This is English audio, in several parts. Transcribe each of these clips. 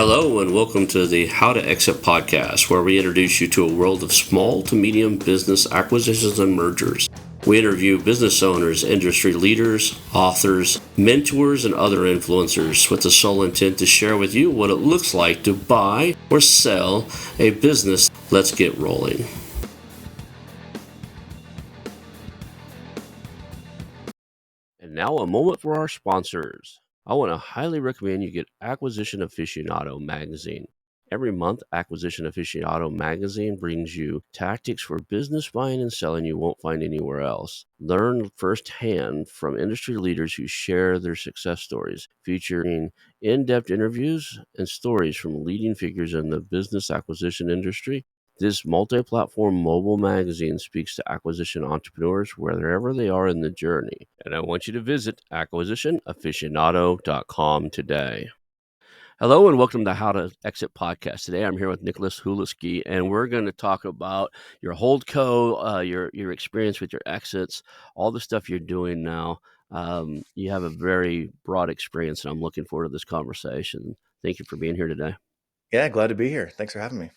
Hello and welcome to the How to Exit podcast, where we introduce you to a world of small to medium business acquisitions and mergers. We interview business owners, industry leaders, authors, mentors, and other influencers with the sole intent to share with you what it looks like to buy or sell a business. Let's get rolling. And now a moment for our sponsors. I want to highly recommend you get Acquisition Aficionado magazine. Every month, Acquisition Aficionado magazine brings you tactics for business buying and selling you won't find anywhere else. Learn firsthand from industry leaders who share their success stories, featuring in-depth interviews and stories from leading figures in the business acquisition industry. This multi-platform mobile magazine speaks to acquisition entrepreneurs wherever they are in the journey. And I want you to visit acquisitionaficionado.com today. Hello and welcome to How to Exit podcast. Today I'm here with Nicholas Hulewsky, and we're going to talk about your holdco, your experience with your exits, all the stuff you're doing now. You have a very broad experience, and I'm looking forward to this conversation. Thank you for being here today. Yeah, glad to be here. Thanks for having me.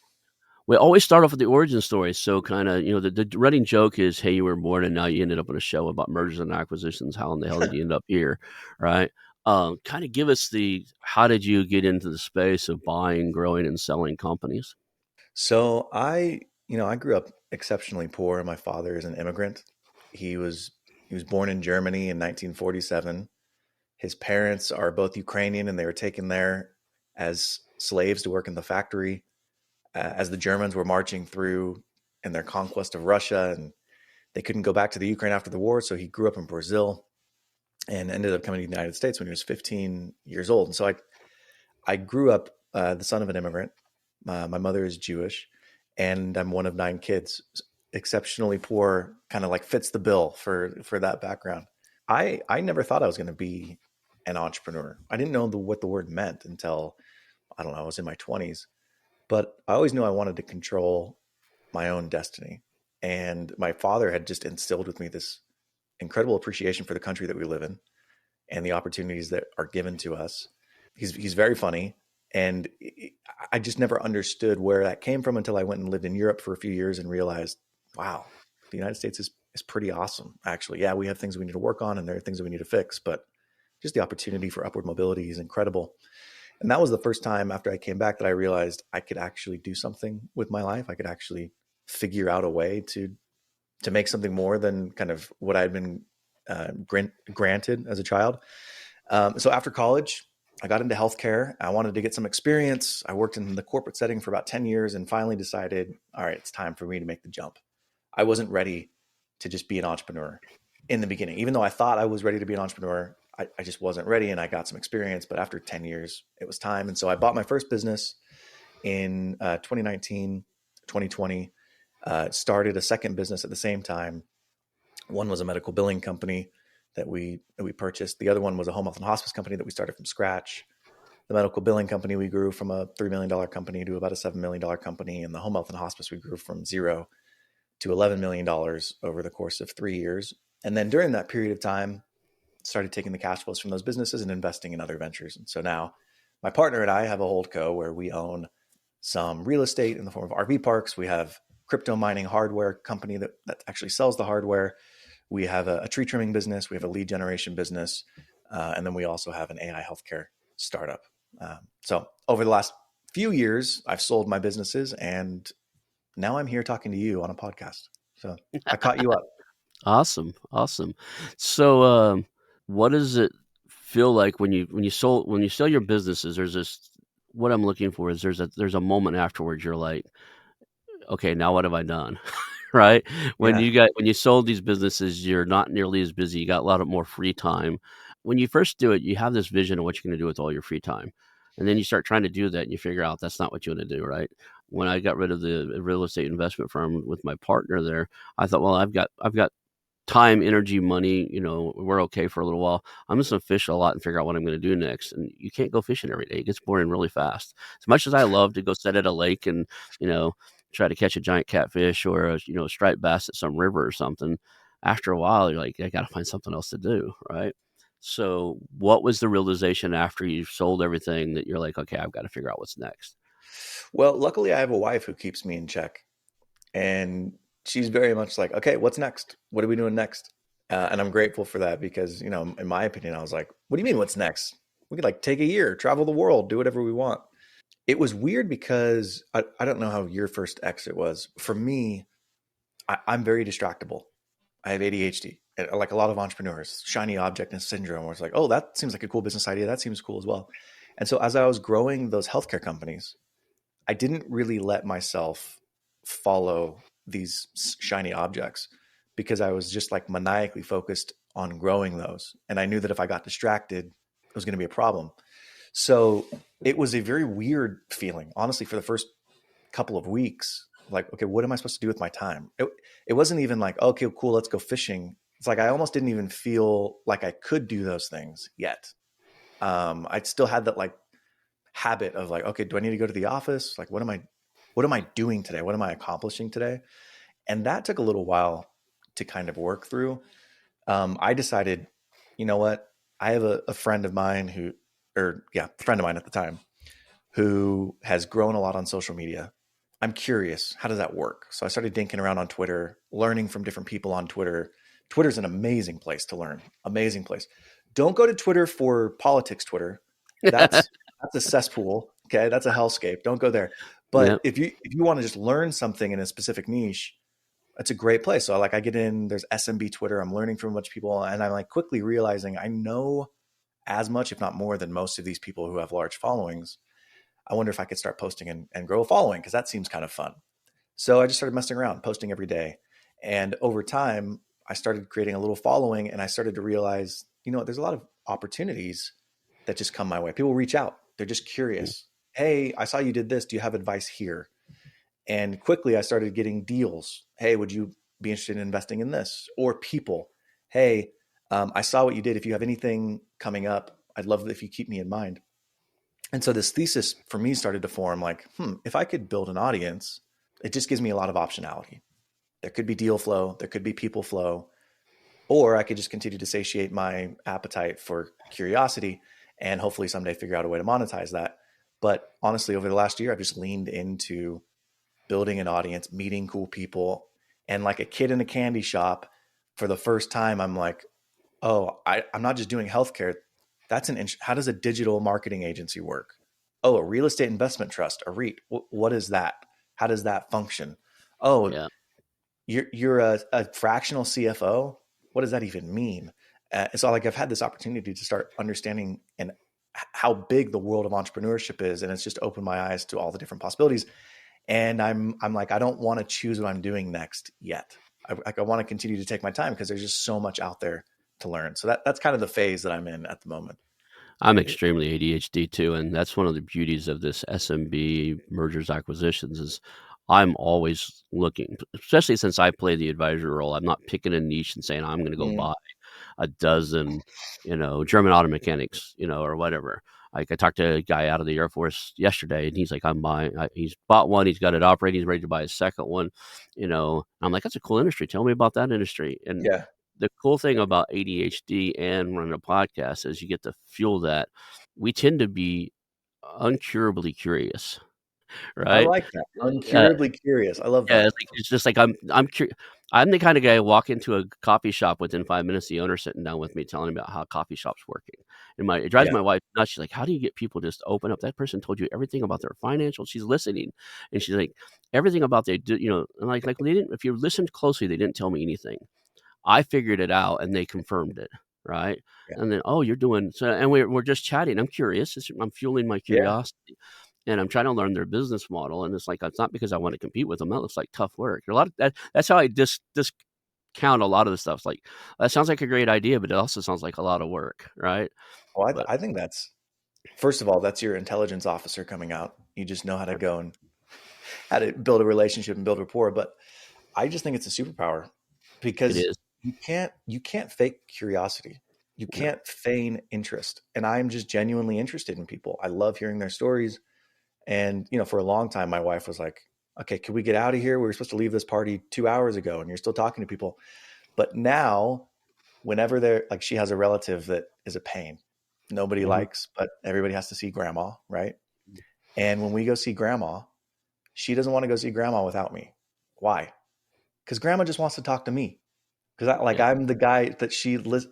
We always start off with the origin story. So kind of, the running joke is, hey, you were born and now you ended up on a show about mergers and acquisitions. How in the hell did you end up here? Right. Kind of give us how did you get into the space of buying, growing, and selling companies? So I grew up exceptionally poor. My father is an immigrant. He was born in Germany in 1947. His parents are both Ukrainian, and they were taken there as slaves to work in the factory as the Germans were marching through in their conquest of Russia, and they couldn't go back to the Ukraine after the war. So he grew up in Brazil and ended up coming to the United States when he was 15 years old. And so I grew up the son of an immigrant. My mother is Jewish, and I'm one of 9 kids. Exceptionally poor, kind of like fits the bill for that background. I never thought I was going to be an entrepreneur. I didn't know what the word meant until, I don't know, I was in my 20s. But I always knew I wanted to control my own destiny. And my father had just instilled with me this incredible appreciation for the country that we live in and the opportunities that are given to us. He's very funny. And I just never understood where that came from until I went and lived in Europe for a few years and realized, wow, the United States is pretty awesome, actually. Yeah, we have things we need to work on and there are things that we need to fix, but just the opportunity for upward mobility is incredible. And that was the first time after I came back that I realized I could actually do something with my life. I could actually figure out a way to make something more than kind of what I'd been granted as a child. So after college, I got into healthcare. I wanted to get some experience. I worked in the corporate setting for about 10 years and finally decided, all right, it's time for me to make the jump. I wasn't ready to just be an entrepreneur in the beginning. Even though I thought I was ready to be an entrepreneur, I just wasn't ready, and I got some experience. But after 10 years, it was time. And so I bought my first business in 2019, 2020, started a second business at the same time. One was a medical billing company that we purchased. The other one was a home health and hospice company that we started from scratch. The medical billing company, we grew from a $3 million company to about a $7 million company. And the home health and hospice, we grew from $0 to $11 million over the course of 3 years. And then during that period of time, started taking the cash flows from those businesses and investing in other ventures. And so now my partner and I have a holdco where we own some real estate in the form of RV parks. We have crypto mining hardware company that actually sells the hardware. We have a tree trimming business. We have a lead generation business. And then we also have an AI healthcare startup. So over the last few years, I've sold my businesses, and now I'm here talking to you on a podcast. So I caught you up. Awesome. So, what does it feel like when you sell your businesses? There's this. What I'm looking for is there's a moment afterwards. You're like, okay, now what have I done? Right? When you sold these businesses, you're not nearly as busy. You got a lot of more free time. When you first do it, you have this vision of what you're going to do with all your free time, and then you start trying to do that, and you figure out that's not what you want to do. Right? When I got rid of the real estate investment firm with my partner there, I thought, well, I've got time, energy, money, we're okay for a little while. I'm just going to fish a lot and figure out what I'm going to do next. And you can't go fishing every day. It gets boring really fast. As much as I love to go sit at a lake and, try to catch a giant catfish or a striped bass at some river or something, after a while, you're like, I got to find something else to do. Right. So what was the realization after you sold everything that you're like, okay, I've got to figure out what's next? Well, luckily I have a wife who keeps me in check, and she's very much like, okay, what's next? What are we doing next? And I'm grateful for that because, in my opinion, I was like, what do you mean, what's next? We could like take a year, travel the world, do whatever we want. It was weird because I don't know how your first exit was. For me, I'm very distractible. I have ADHD, and like a lot of entrepreneurs, shiny object syndrome, where it's like, oh, that seems like a cool business idea. That seems cool as well. And so as I was growing those healthcare companies, I didn't really let myself follow these shiny objects because I was just like maniacally focused on growing those. And I knew that if I got distracted, it was going to be a problem. So it was a very weird feeling, honestly, for the first couple of weeks. Like, okay, what am I supposed to do with my time? It wasn't even like, okay, cool, let's go fishing. It's like I almost didn't even feel like I could do those things yet. I still had that like habit of like, okay, do I need to go to the office? Like, what am I doing today? What am I accomplishing today? And that took a little while to kind of work through. I decided, you know what? I have a friend of mine friend of mine at the time who has grown a lot on social media. I'm curious, how does that work? So I started dinking around on Twitter, learning from different people on Twitter. Twitter's an amazing place to learn. Amazing place. Don't go to Twitter for politics Twitter. That's a cesspool. Okay. That's a hellscape. Don't go there. Yeah. But if you want to just learn something in a specific niche, it's a great place. So I get in, there's SMB Twitter. I'm learning from a bunch of people, and I'm like quickly realizing I know as much, if not more, than most of these people who have large followings. I wonder if I could start posting and grow a following because that seems kind of fun. So I just started messing around, posting every day. And over time, I started creating a little following, and I started to realize, there's a lot of opportunities that just come my way. People reach out. They're just curious. Hey, I saw you did this. Do you have advice here? And quickly I started getting deals. Hey, would you be interested in investing in this? Or people, hey, I saw what you did. If you have anything coming up, I'd love it if you keep me in mind. And so this thesis for me started to form like, if I could build an audience, it just gives me a lot of optionality. There could be deal flow, there could be people flow, or I could just continue to satiate my appetite for curiosity and hopefully someday figure out a way to monetize that. But honestly, over the last year, I've just leaned into building an audience, meeting cool people. And like a kid in a candy shop, for the first time, I'm like, oh, I'm not just doing healthcare. How does a digital marketing agency work? Oh, a real estate investment trust, a REIT. What is that? How does that function? Oh, Yeah. you're a fractional CFO. What does that even mean? So like I've had this opportunity to start understanding and how big the world of entrepreneurship is, and it's just opened my eyes to all the different possibilities. And I'm like, I don't want to choose what I'm doing next yet. I want to continue to take my time because there's just so much out there to learn. So that's kind of the phase that I'm in at the moment. I'm extremely ADHD too, and that's one of the beauties of this SMB mergers acquisitions is I'm always looking, especially since I play the advisor role. I'm not picking a niche and saying I'm going to go Mm, buy a dozen, German auto mechanics, or whatever. Like I talked to a guy out of the Air Force yesterday, and he's like, "I'm buying." He's bought one. He's got it operating. He's ready to buy a second one. I'm like, "That's a cool industry. Tell me about that industry." And yeah. the cool thing about ADHD and running a podcast is you get to fuel that. We tend to be uncurably curious, I right? like that. Uh, Uncurably curious. I love yeah, that. it's just like I'm the kind of guy who walk into a coffee shop within 5 minutes, the owner sitting down with me telling me about how coffee shop's working. And it drives Yeah. my wife nuts. She's like, "How do you get people just to open up? That person told you everything about their financials." She's listening, and she's like, "Everything about they do," and like they didn't. If you listened closely, they didn't tell me anything. I figured it out, and they confirmed it, right? Yeah. And then, "Oh, you're doing so," and we're just chatting. I'm curious. I'm fueling my Yeah. curiosity. And I'm trying to learn their business model, and it's like it's not because I want to compete with them. That looks like tough work. A lot of that's how I discount a lot of the stuff. It's like that sounds like a great idea, but it also sounds like a lot of work, right? Well, But I think first of all, that's your intelligence officer coming out. You just know how to go and how to build a relationship and build rapport. But I just think it's a superpower it because is. you can't fake curiosity. You Yeah. can't feign interest. And I'm just genuinely interested in people. I love hearing their stories. And, for a long time, my wife was like, okay, can we get out of here? We were supposed to leave this party 2 hours ago and you're still talking to people. But now whenever they're like, she has a relative that is a pain. Nobody Mhm. likes, but everybody has to see grandma, right? And when we go see grandma, she doesn't want to go see grandma without me. Why? Because grandma just wants to talk to me. Because Yeah. I'm the guy that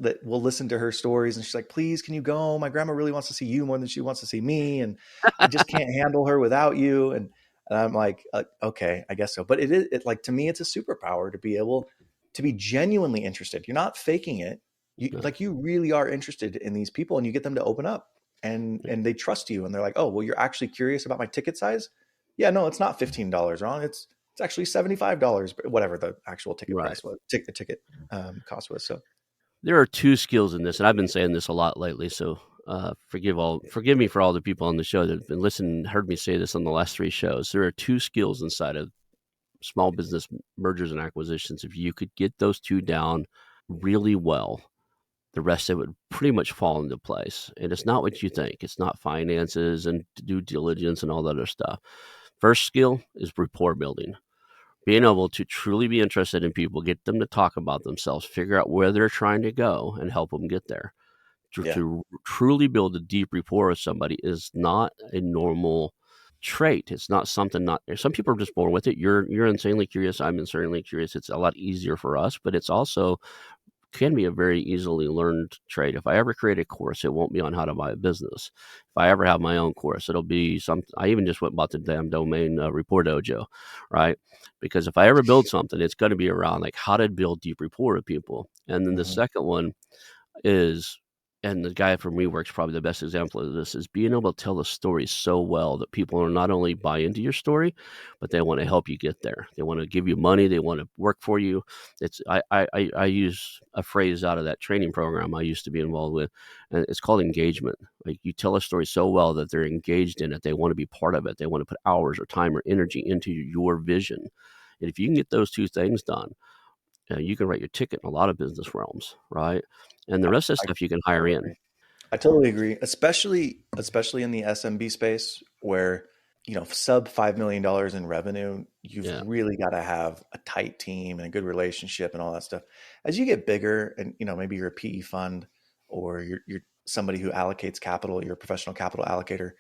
that will listen to her stories, and she's like, "Please, can you go? My grandma really wants to see you more than she wants to see me, and I just can't handle her without you." And I'm like, "Okay, I guess so." But like, to me, it's a superpower to be able to be genuinely interested. You're not faking it. No. You really are interested in these people, and you get them to open up, and they trust you, and they're like, "Oh, well, you're actually curious about my ticket size? Yeah, no, it's not $15, Ron. It's actually $75, whatever the actual ticket Right. price was, ticket cost was." So There are 2 skills in this, and I've been saying this a lot lately, so, forgive me for all the people on the show that have been listening and heard me say this on the last 3 shows. There are 2 skills inside of small business mergers and acquisitions. If you could get those 2 down really well, the rest of it would pretty much fall into place, and it's not what you think. It's not finances and due diligence and all that other stuff. First skill is rapport building. Being able to truly be interested in people, get them to talk about themselves, figure out where they're trying to go, and help them get there. yeah, To truly build a deep rapport with somebody is not a normal trait. It's not something not some people are just born with it. You're insanely curious. I'm insanely curious. It's a lot easier for us, but it's also can be a very easily learned trait. If I ever create a course, it won't be on how to buy a business. If I ever have my own course, it'll be some. I even just went and bought the damn domain Rapport Dojo, right? Because if I ever build something, it's going to be around like how to build deep rapport with people. And then the hmm second one is and the guy from WeWork's probably the best example of this, is being able to tell the story so well that people are not only buy into your story, but they wanna help you get there. They wanna give you money, they wanna work for you. It's I use a phrase out of that training program I used to be involved with, and it's called engagement. Like, you tell a story so well that they're engaged in it, they wanna be part of it, they wanna put hours or time or energy into your vision. And if you can get those 2 things done, you can write your ticket in a lot of business realms, right? And the I, rest of the I stuff you can hire totally in. agree. I totally agree, especially in the SMB space where, sub $5 million in revenue, you've Yeah, really got to have a tight team and a good relationship and all that stuff. As you get bigger, and maybe you're a PE fund, or you're somebody who allocates capital, you're a professional capital allocator.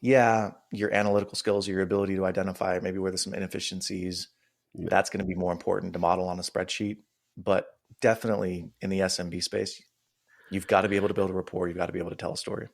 Yeah, your analytical skills, your ability to identify maybe where there's some inefficiencies, yeah. that's going to be more important to model on a spreadsheet. But definitely in the SMB space, you've got to be able to build a rapport. You've got to be able to tell a story.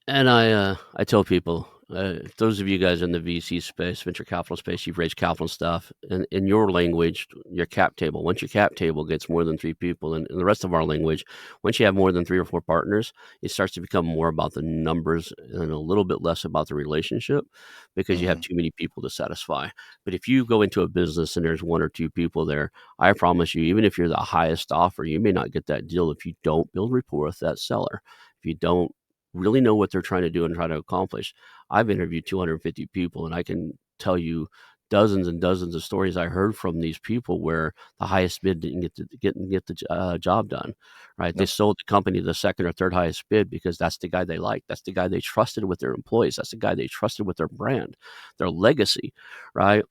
And I tell people, those of you guys in the VC space, venture capital space, you've raised capital and stuff. In your language, your cap table. Once your cap table gets more than 3 people, and in the rest of our language, once you have more than 3 or 4 partners, it starts to become more about the numbers and a little bit less about the relationship because you have hmm too many people to satisfy. But if you go into a business and there's 1 or 2 people there, I promise you, even if you're the highest offer, you may not get that deal if you don't build rapport with that seller. If you don't really know what they're trying to do and try to accomplish. I've interviewed 250 people, and I can tell you dozens and dozens of stories I heard from these people where the highest bid didn't get the job done. Right? They Nope. sold the company the second or third highest bid because that's the guy they liked. That's the guy they trusted with their employees. That's the guy they trusted with their brand, their legacy. Right?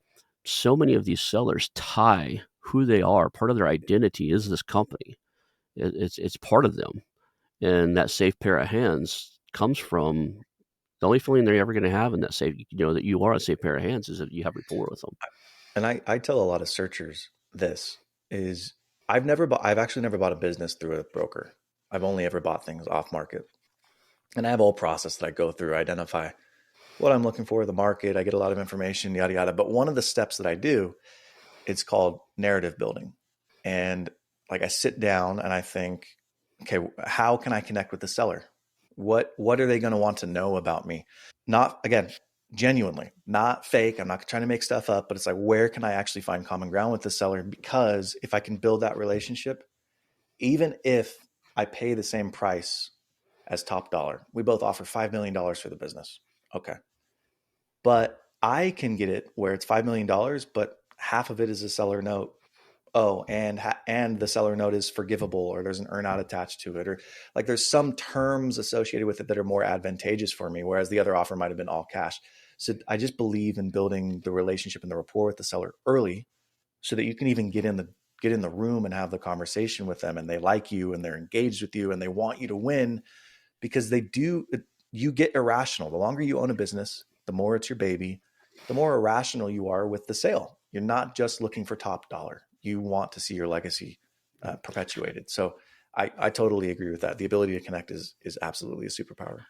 So many of these sellers tie who they are. Part of their identity is this company. It's part of them, and that safe pair of hands comes from the only feeling they're ever going to have in that safe, that you are a safe pair of hands is that you have rapport with them. And I tell a lot of searchers this is I've actually never bought a business through a broker. I've only ever bought things off market. And I have a whole process that I go through, identify what I'm looking for, the market. I get a lot of information, yada, yada. But one of the steps that I do, it's called narrative building. And like, I sit down and I think, okay, how can I connect with the seller? What are they going to want to know about me? Not, again, genuinely, not fake. I'm not trying to make stuff up, but it's like, where can I actually find common ground with the seller? Because if I can build that relationship, even if I pay the same price as top dollar, we both offer $5 million for the business. Okay. But I can get it where it's $5 million, but half of it is a seller note. Oh, and the seller note is forgivable, or there's an earn out attached to it, or like there's some terms associated with it that are more advantageous for me, whereas the other offer might have been all cash. So I just believe in building the relationship and the rapport with the seller early, so that you can even get in the room and have the conversation with them and they like you and they're engaged with you and they want you to win, because they do, you get irrational. The longer you own a business, the more it's your baby, the more irrational you are with the sale. You're not just looking for top dollar. You want to see your legacy perpetuated. So I totally agree with that. The ability to connect is absolutely a superpower.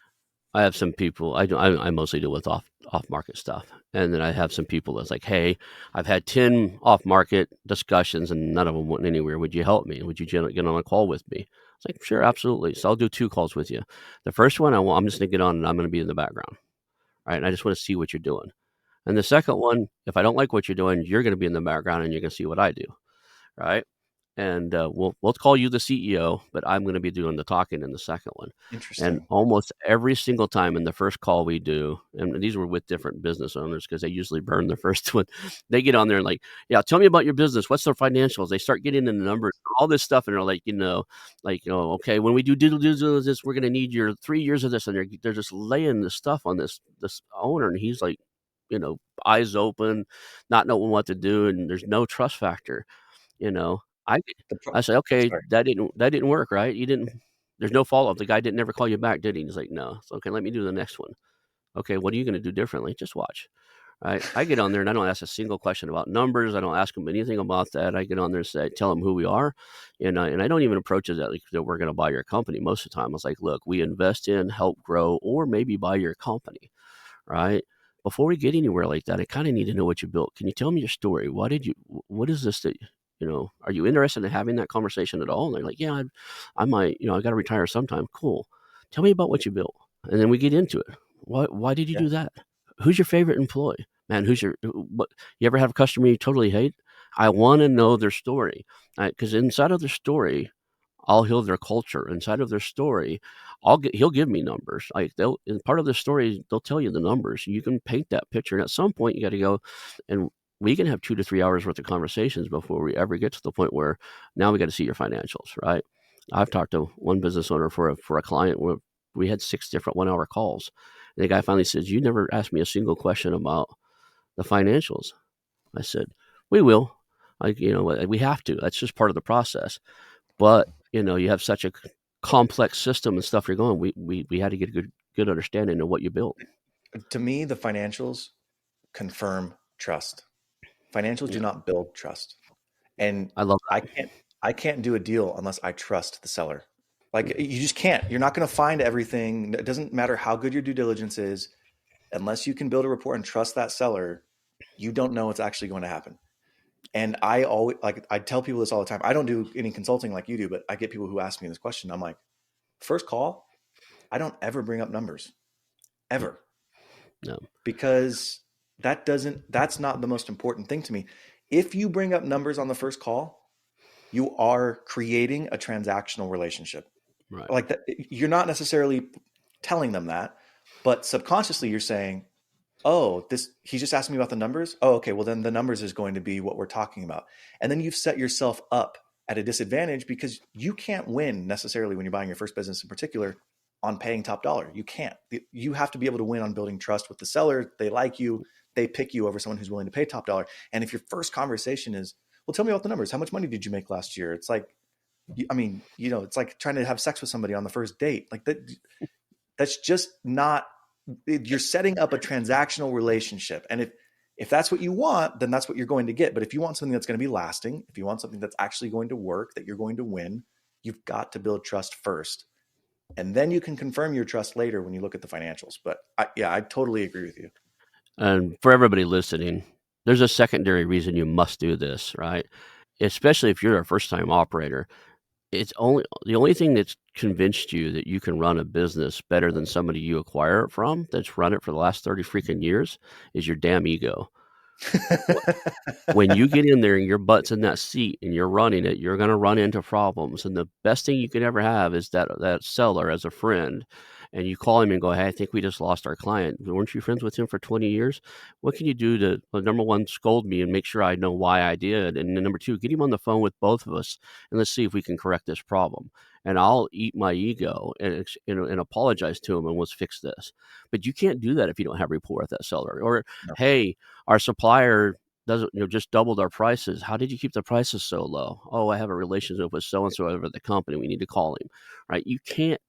I have some people. I mostly deal with off market stuff, and then I have some people that's like, "Hey, I've had 10 off market discussions, and none of them went anywhere. Would you help me? Would you get on a call with me?" It's like, "Sure, absolutely." So I'll do 2 calls with you. The first one, I'm just gonna get on, and I'm gonna be in the background, right? And I just want to see what you're doing. And the second one, if I don't like what you're doing, you're gonna be in the background, and you're gonna see what I do, right? And we'll call you the CEO, but I'm going to be doing the talking in the second one. And Interesting. almost every single time in the first call we do, and these were with different business owners because they usually burn the first one. They get on there and like, yeah, tell me about your business. What's their financials? They start getting in the numbers, all this stuff, and they're like, okay, when we do due diligence, we're going to need your 3 years of this, and they're just laying this stuff on this owner, and he's like, eyes open, not knowing what to do, and there's no trust factor. You know, I I say, "Okay, Sorry. that didn't work, right? You didn't there's no follow-up. The guy didn't never call you back, did he?" He's like, "No." So, "Okay, let me do the next one." "Okay, what are you gonna do differently?" "Just watch." Right? I get on there and I don't ask a single question about numbers. I don't ask them anything about that. I get on there and tell them who we are, and I don't even approach it that we're gonna buy your company. Most of the time, I was like, "Look, we invest in, help grow, or maybe buy your company." Right? Before we get anywhere like that, I kind of need to know what you built. Can you tell me your story? What is this that, are you interested in having that conversation at all? And they're like, yeah, I might, I got to retire sometime. Cool. Tell me about what you built. And then we get into it. Why did you Yeah. do that? Who's your favorite employee? Man, what, you ever have a customer you totally hate? I want to know their story. Because inside of their story, I'll heal their culture. Inside of their story, he'll give me numbers. Like in part of the story, they'll tell you the numbers. You can paint that picture. And at some point, you got to go, and we can have 2 to 3 hours worth of conversations before we ever get to the point where now we got to see your financials, right? I've talked to one business owner for a client where we had 6 different 1 hour calls. And the guy finally says, "You never asked me a single question about the financials." I said, "We will. Like, we have to. That's just part of the process." But, you have such a complex system and stuff you're going, we had to get a good understanding of what you built. To me, the financials confirm trust. Financials do Yeah, not build trust. And I love I that. can't I can't do a deal unless I trust the seller. Like you just can't. You're not going to find everything. It doesn't matter how good your due diligence is, unless you can build a rapport and trust that seller, you don't know what's actually going to happen. And I always like I tell people this all the time. I don't do any consulting like you do, but I get people who ask me this question. I'm like, first call, I don't ever bring up numbers Yeah, ever, no, because that's not the most important thing to me. If you bring up numbers on the first call, you are creating a transactional relationship. right, Like that, you're not necessarily telling them that, but subconsciously you're saying, "Oh, this he just asked me about the numbers. Oh, okay, well then the numbers is going to be what we're talking about." And then you've set yourself up at a disadvantage because you can't win necessarily when you're buying your first business in particular on paying top dollar. You can't. You have to be able to win on building trust with the seller. They like you, they pick you over someone who's willing to pay top dollar. And if your first conversation is, "Well, tell me about the numbers. How much money did you make last year?" It's like, I mean, it's like trying to have sex with somebody on the first date. Like that, that's just not. You're setting up a transactional relationship, and if that's what you want, then that's what you're going to get. But if you want something that's going to be lasting, if you want something that's actually going to work, that you're going to win, you've got to build trust first, and then you can confirm your trust later when you look at the financials. But yeah, I totally agree with you. and for everybody listening, there's a secondary reason you must do this, right? Especially if you're a first-time operator. It's only the only thing that's convinced you that you can run a business better than somebody you acquire it from, that's run it for the last 30 freaking years, is your damn ego. When you get in there and your butt's in that seat and you're running it, you're gonna run into problems, and the best thing you could ever have is that seller as a friend, and you call him and go, "Hey, I think we just lost our client. Weren't you friends with him for 20 years? What can you do to, well, number 1, scold me and make sure I know why I did, and then number 2, get him on the phone with both of us, and let's see if we can correct this problem, and I'll eat my ego and apologize to him, and let's fix this." But you can't do that if you don't have rapport with that seller. Or, No. "Hey, our supplier doesn't, just doubled our prices. How did you keep the prices so low? Oh, I have a relationship with so and so over at the company. We need to call him, right? You can't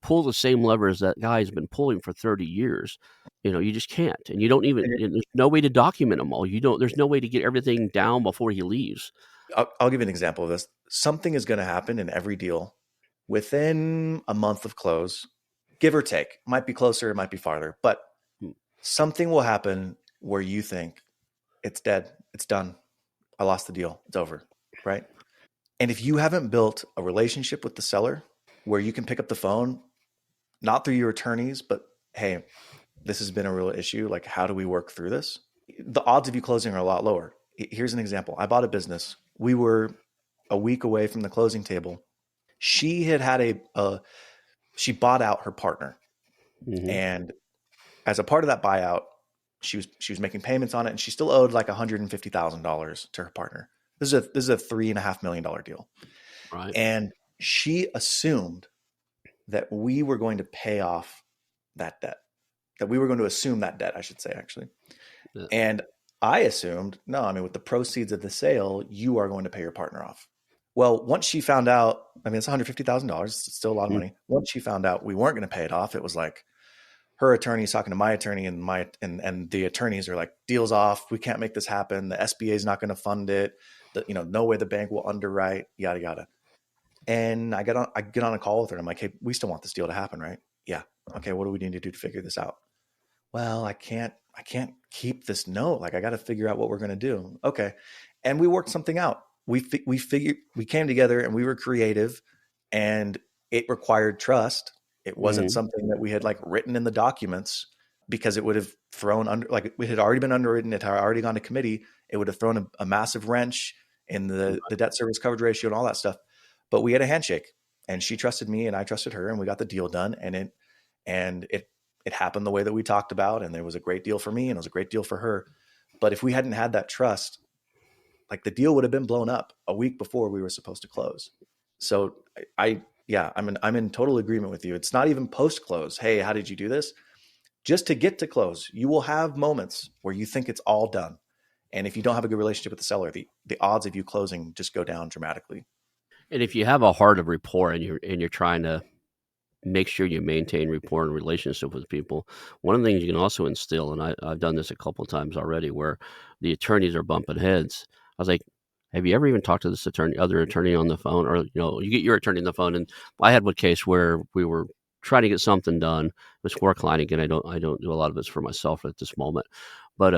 pull the same levers that guy's been pulling for 30 years. You just can't, and you don't even. And There's no way to document them all. You don't. There's no way to get everything down before he leaves. I'll give you an example of this. Something is going to happen in every deal within a month of close, give or take. Might be closer, it might be farther, but Hmm. something will happen where you think it's dead, it's done, I lost the deal, it's over, right? And if you haven't built a relationship with the seller where you can pick up the phone, not through your attorneys, but hey, this has been a real issue. Like, how do we work through this? The odds of you closing are a lot lower. Here's an example. I bought a business. We were a week away from the closing table. She had she bought out her partner. Mm-hmm. And as a part of that buyout, she was making payments on it, and she still owed like $150,000 to her partner. This is a $3.5 million deal. Right. And she assumed that we were going to pay off that debt, that we were going to assume that debt, I should say, actually. Yeah. And I assumed, no, I mean, with the proceeds of the sale, you are going to pay your partner off. Well, once she found out, I mean, it's $150,000, it's still a lot of Mm. money. Once she found out we weren't going to pay it off, it was like her attorney's talking to my attorney, and the attorneys are like, deal's off. We can't make this happen. The SBA is not going to fund it. No way the bank will underwrite, yada, yada. And I get on a call with her. And I'm like, hey, we still want this deal to happen, right? Yeah. Okay. What do we need to do to figure this out? Well, I can't keep this note. Like, I got to figure out what we're going to do. Okay. And we worked something out. We came together and we were creative, and it required trust. It wasn't Mm-hmm. something that we had like written in the documents, because it would have thrown under, like, it had already been underwritten. It had already gone to committee. It would have thrown a massive wrench in the debt service coverage ratio and all that stuff. But we had a handshake, and she trusted me and I trusted her, and we got the deal done. And it happened the way that we talked about, and it was a great deal for me and it was a great deal for her. But if we hadn't had that trust, like, the deal would have been blown up a week before we were supposed to close. So yeah, I'm in total agreement with you. It's not even post close. Hey, how did you do this? Just to get to close, you will have moments where you think it's all done. And if you don't have a good relationship with the seller, the odds of you closing just go down dramatically. And if you have a heart of rapport and you're trying to make sure you maintain rapport and relationship with people, one of the things you can also instill, and I've done this a couple of times already, where the attorneys are bumping heads. I was like, have you ever even talked to this other attorney on the phone? Or, you get your attorney on the phone. And I had one case where we were trying to get something done. It was for a client. Again, I don't do a lot of this for myself at this moment. But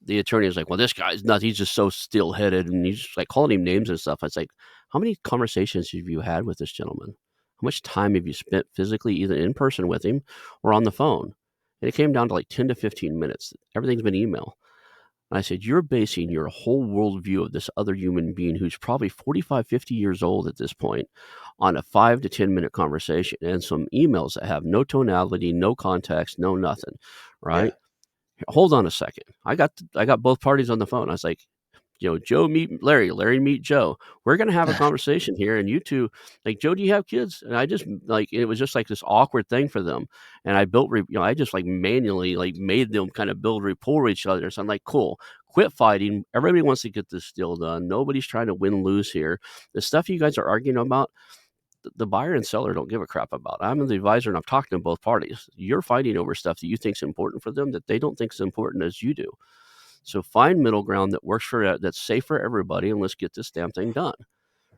the attorney was like, well, this guy's nuts. He's just so still headed. And he's just like calling him names and stuff. I was like, how many conversations have you had with this gentleman? How much time have you spent physically, either in person with him or on the phone? And it came down to like 10 to 15 minutes. Everything's been email. And I said, you're basing your whole worldview of this other human being who's probably 45, 50 years old at this point on a 5 to 10 minute conversation and some emails that have no tonality, no context, no nothing. Yeah. Right? Hold on a second. I got both parties on the phone. I was like, Joe meet Larry, Larry meet Joe. We're gonna have a conversation here, and you two, like, Joe, do you have kids? And I just like it was just like this awkward thing for them, and I built, I just like manually like made them kind of build rapport with each other. So I'm like, cool, quit fighting. Everybody wants to get this deal done. Nobody's trying to win lose here. The stuff you guys are arguing about, the buyer and seller don't give a crap about. I'm the advisor, and I'm talking to both parties. You're fighting over stuff that you think is important for them that they don't think is important as you do. So find middle ground that works that's safe for everybody, and let's get this damn thing done,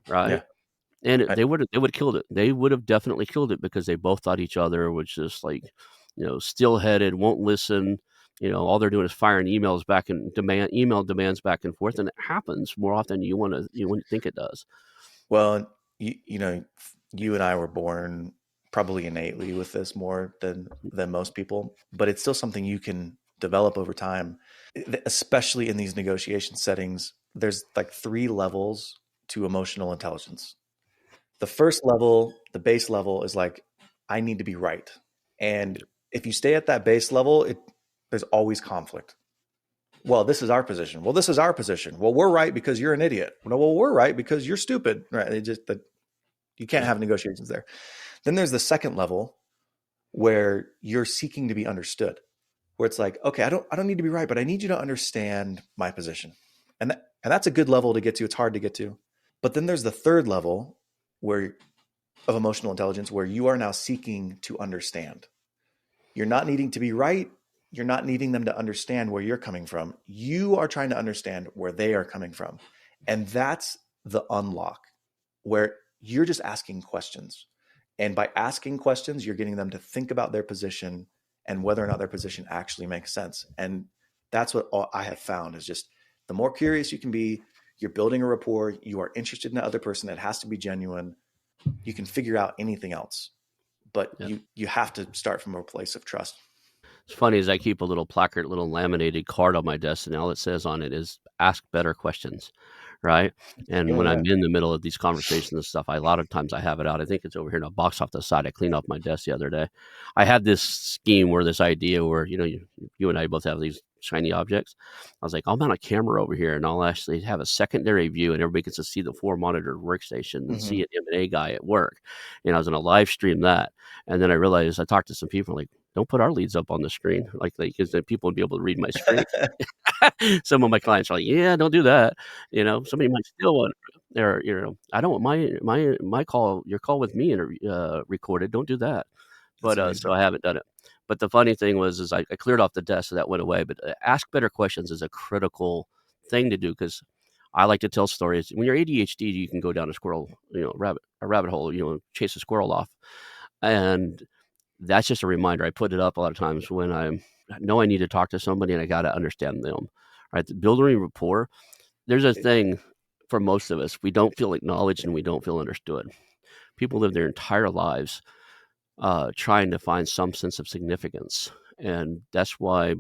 right? Yeah. And I, they would have killed it. They would have definitely killed it because they both thought each other was just like, still headed, won't listen. All they're doing is firing email demands back and forth, and it happens more often than you wouldn't think it does. well, you and I were born probably innately with this more than most people, but it's still something you can develop over time, especially in these negotiation settings. There's like 3 levels to emotional intelligence. The first level, the base level, is like, I need to be right. And if you stay at that base level, there's always conflict. Well, this is our position. Well, this is our position. Well, we're right because you're an idiot. No, well, we're right because you're stupid. Right? You can't Yeah. have negotiations there. Then there's the second level where you're seeking to be understood. where it's like, okay, I don't need to be right, but I need you to understand my position. And that's a good level to get to. It's hard to get to. But then there's the third level where of emotional intelligence where you are now seeking to understand. You're not needing to be right. You're not needing them to understand where you're coming from. You are trying to understand where they are coming from. And that's the unlock where you're just asking questions. And by asking questions, you're getting them to think about their position and whether or not their position actually makes sense. And that's what I have found is just the more curious you can be, you're building a rapport, you are interested in the other person. It has to be genuine. You can figure out anything else, but Yeah. you have to start from a place of trust. It's funny is I keep a little placard, little laminated card on my desk, and all it says on it is "Ask better questions," right? And when Yeah. I'm in the middle of these conversations and stuff, a lot of times I have it out. I think it's over here in a box off the side. I cleaned off my desk the other day. I had this scheme where this idea where you and I both have these shiny objects. I was like, I'll mount a camera over here, and I'll actually have a secondary view, and everybody gets to see the 4 monitor workstation and see Mm-hmm. an M&A guy at work. And I was going to live stream that, and then I realized I talked to some people like, don't put our leads up on the screen, because then people would be able to read my screen. Some of my clients are like, "Yeah, don't do that." Somebody might steal one, or I don't want my call, your call with me recorded. Don't do that. That's But so amazing. I haven't done it. But the funny thing was, is I cleared off the desk, so that went away. But ask better questions is a critical thing to do because I like to tell stories. When you're ADHD, you can go down a rabbit hole, chase a squirrel off, and that's just a reminder. I put it up a lot of times when I know I need to talk to somebody and I got to understand them, right? Building rapport. There's a It, thing for most of us. We don't feel acknowledged and we don't feel understood. People live their entire lives trying to find some sense of significance. And that's why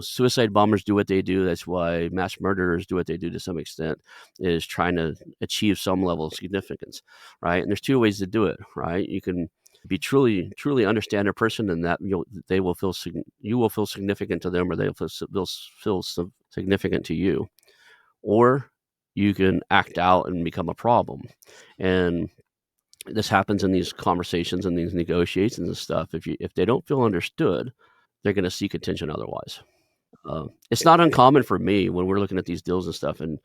suicide bombers do what they do. That's why mass murderers do what they do to some extent, is trying to achieve some level of significance, right? And there's two ways to do it, right? You can be truly understand a person, and that you will feel significant to them, or they'll feel significant to you, or you can act out and become a problem. And this happens in these conversations and these negotiations and stuff. If they don't feel understood, they're going to seek attention otherwise. It's it, not it, uncommon for me when we're looking at these deals and stuff, and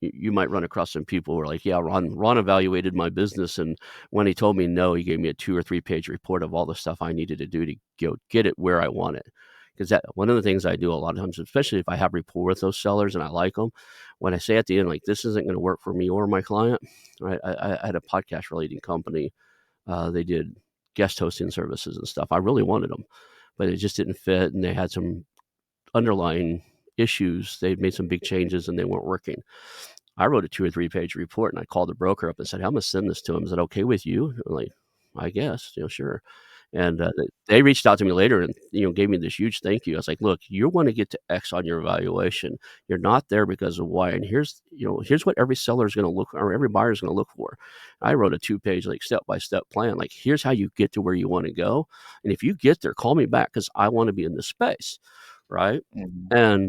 you might run across some people who are like, "Yeah, Ron evaluated my business, and when he told me no, he gave me a 2 or 3 page report of all the stuff I needed to do to get it where I want it." Because that one of the things I do a lot of times, especially if I have rapport with those sellers and I like them, when I say at the end like, "This isn't going to work for me or my client," right? I had a podcast relating company. They did guest hosting services and stuff. I really wanted them, but it just didn't fit, and they had some underlying issues. They'd made some big changes and they weren't working. I wrote a 2 or 3 page report and I called the broker up and said, "I'm going to send this to him. Is that okay with you?" I'm like, "I guess, sure." And they reached out to me later and gave me this huge thank you. I was like, "Look, you want to get to X on your evaluation. You're not there because of Y. And here's what every seller is going to look, or every buyer is going to look for." I wrote a 2 page like step by step plan. Like, here's how you get to where you want to go. And if you get there, call me back because I want to be in this space, right? Mhm. And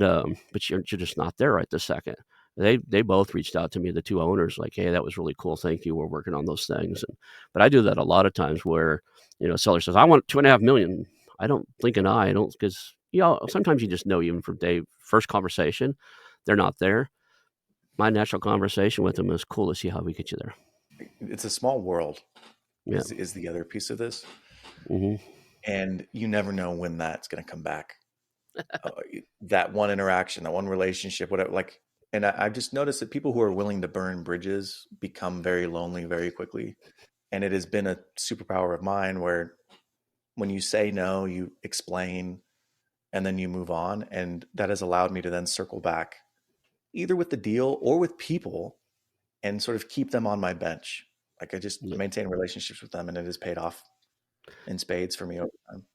but you're just not there right this second. They both reached out to me, the two owners, like, "Hey, that was really cool. Thank you. We're working on those things." But I do that a lot of times where a seller says, "I want 2.5 million." I don't blink an eye. I don't, because sometimes you just know, even from day first conversation, they're not there. My natural conversation with them is, "Cool. Let's see how we get you there." it's a small world Yeah. is the other piece of this. Hmm. And you never know when that's going to come back. Uh, that one interaction, that one relationship, whatever. Like, and I've just noticed that people who are willing to burn bridges become very lonely very quickly. And it has been a superpower of mine where when you say no, you explain and then you move on. And that has allowed me to then circle back either with the deal or with people and sort of keep them on my bench. Like I just Yeah. maintain relationships with them and it has paid off in spades for me over time.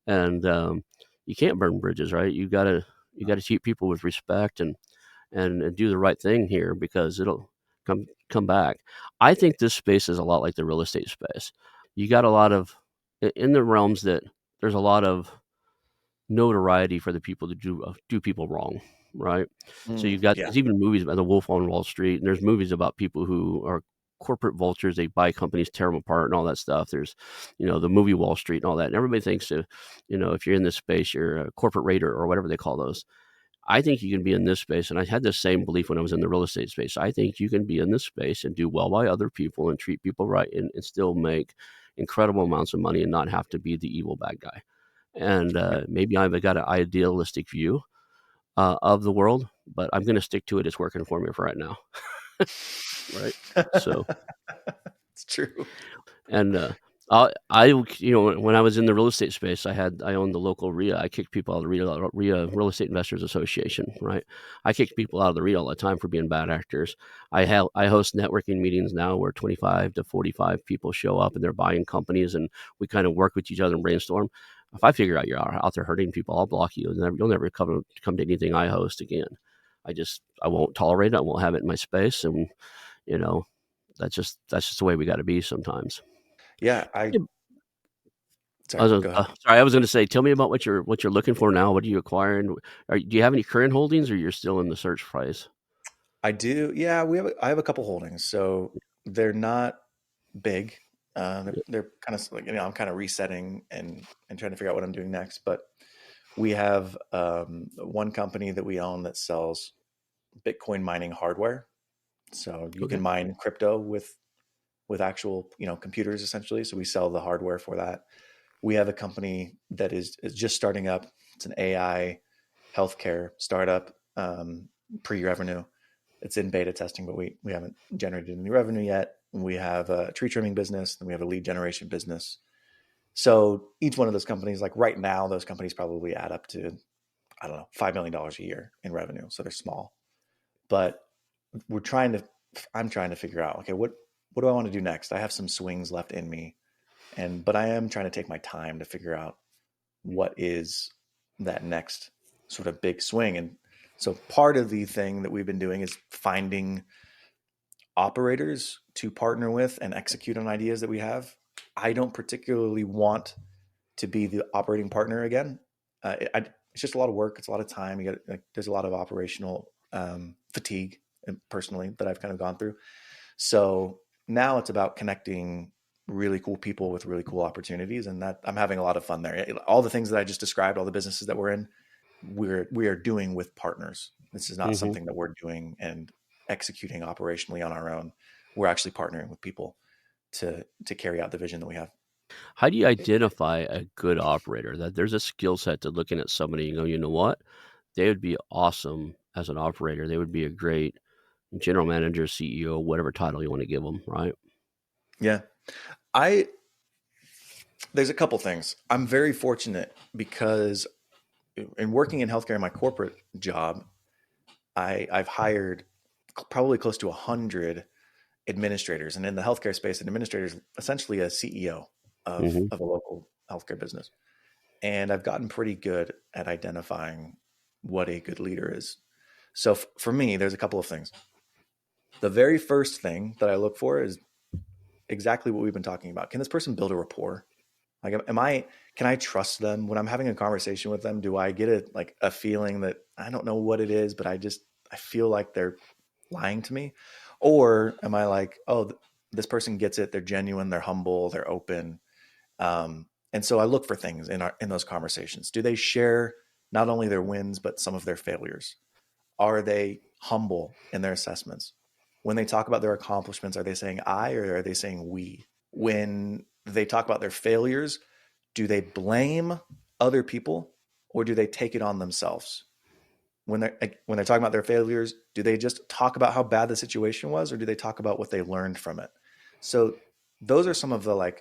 And you can't burn bridges, right? You gotta treat people with respect and do the right thing here because it'll come back. I think this space is a lot like the real estate space. You got a lot of in the realms that there's a lot of notoriety for the people that do people wrong, right? So Mm, you got yeah. there's even movies about the Wolf on Wall Street, and there's movies about people who are corporate vultures. They buy companies, tear them apart, and all that stuff. There's, the movie Wall Street and all that. And everybody thinks that, if you're in this space, you're a corporate raider or whatever they call those. I think you can be in this space, and I had the same belief when I was in the real estate space. I think you can be in this space and do well by other people and treat people right, and still make incredible amounts of money and not have to be the evil bad guy. And Yeah. maybe I've got an idealistic view of the world, but I'm going to stick to it. It's working for me for right now, right? So, It's true. and when I was in the real estate space, I owned the local RIA. I kicked people out of the RIA Real Estate Investors Association, right? I kicked people out of the RIA all the time for being bad actors. I host networking meetings now where 25 to 45 people show up and they're buying companies, and we kind of work with each other and brainstorm. If I figure out you're out there hurting people, I'll block you, and you'll never come to anything I host again. I won't tolerate it. I won't have it in my space, and you know that's just the way we got to be sometimes. Yeah. Yeah. Sorry, go ahead. Sorry, I was going to say, tell me about what you're looking for now. What are you acquiring? Do you have any current holdings, or you're still in the search phase? I do. Yeah, I have a couple holdings. So they're not big. They're kind of like, I'm kind of resetting and trying to figure out what I'm doing next. But we have one company that we own that sells Bitcoin mining hardware. So you can Okay. mine crypto with actual, computers essentially. So we sell the hardware for that. We have a company that is just starting up. It's an AI healthcare startup, pre-revenue. It's in beta testing, but we haven't generated any revenue yet. We have a tree trimming business, and we have a lead generation business. So each one of those companies, like right now, those companies probably add up to, I don't know, $5 million a year in revenue. So they're small, but we're trying to. I'm trying to figure out, okay, what do I want to do next? I have some swings left in me, but I am trying to take my time to figure out what is that next sort of big swing. And so part of the thing that we've been doing is finding operators to partner with and execute on ideas that we have. I don't particularly want to be the operating partner again. It's just a lot of work. It's a lot of time. There's a lot of operational fatigue, personally, that I've kind of gone through. So now it's about connecting really cool people with really cool opportunities, and that I'm having a lot of fun there. All the things that I just described, all the businesses that we're in, we are doing with partners. This is not Hmm. something that we're doing and executing operationally on our own. We're actually partnering with people to carry out the vision that we have. How do you identify a good operator? That there's a skill set to looking at somebody and go, you know what, they would be awesome as an operator. They would be a great general manager, CEO, whatever title you want to give them, right? Yeah, I there's a couple things. I'm very fortunate because in working in healthcare in my corporate job, I've hired probably close to 100 administrators, and in the healthcare space, an administrator is essentially a CEO Hmm. of a local healthcare business. And I've gotten pretty good at identifying what a good leader is. So for me, there's a couple of things. The very first thing that I look for is exactly what we've been talking about. Can this person build a rapport? Like, can I trust them when I'm having a conversation with them? Do I get a feeling that I don't know what it is, but I feel like they're lying to me? Or am I like, oh, this person gets it. They're genuine. They're humble. They're open. And so I look for things in those conversations. Do they share not only their wins, but some of their failures? Are they humble in their assessments? When they talk about their accomplishments, are they saying I or are they saying we? When they talk about their failures, do they blame other people or do they take it on themselves? When they're talking about their failures, do they just talk about how bad the situation was or do they talk about what they learned from it? So those are some of the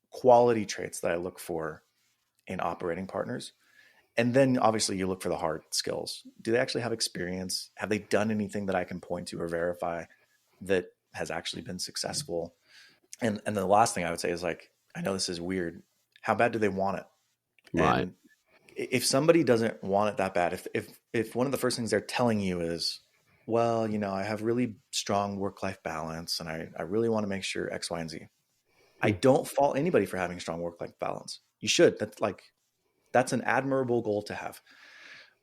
quality traits that I look for in operating partners. And then obviously you look for the hard skills. Do they actually have experience? Have they done anything that I can point to or verify that has actually been successful? And the last thing I would say is I know this is weird. How bad do they want it? Right. And if somebody doesn't want it that bad, if one of the first things they're telling you is, well, I have really strong work-life balance and I really want to make sure X, Y, and Z. I Hmm. don't fault anybody for having strong work-life balance. You should. That's an admirable goal to have.